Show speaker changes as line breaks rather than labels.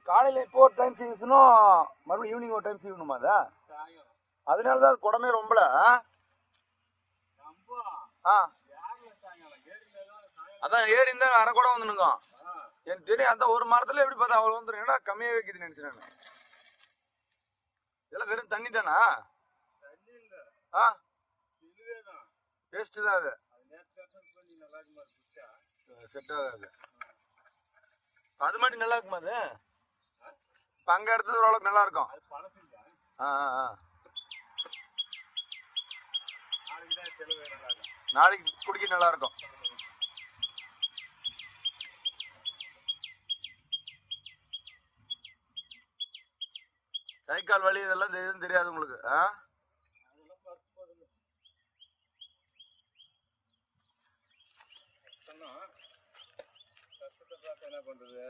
காலையில் இப்போ ஒரு டைம் சீசனும் மறுபடியும் ஈவினிங் ஒரு டைம் சீவணுமா அதை? அதனால தான் குடமே ரொம்பல. ஆ அதான் ஏறி இருந்தா அரை குடம் வந்துனுங்க. எனக்கு தெரியும். அந்த ஒரு மரத்துல எப்படி பார்த்தா அவ்வளோ வந்துடும். ஏன்னா கம்மியாக வைக்குதுன்னு நினைச்சேன் நான். இதெல்லாம் வெறும் தண்ணி தானா? ஆ வேஸ்ட்டு தான் அது. செட் ஆகாது. அது மட்டும் நல்லா இருக்குமா அது? இப்போ அங்கே எடுத்தது ஓரளவுக்கு நல்லா இருக்கும். ஆ ஆ ஆ நாளைக்கு குடிக்க நல்லா இருக்கும். கை கால் வலி இதெல்லாம் எதுவும் தெரியாது உங்களுக்கு? ஆ
என்ன பண்றது?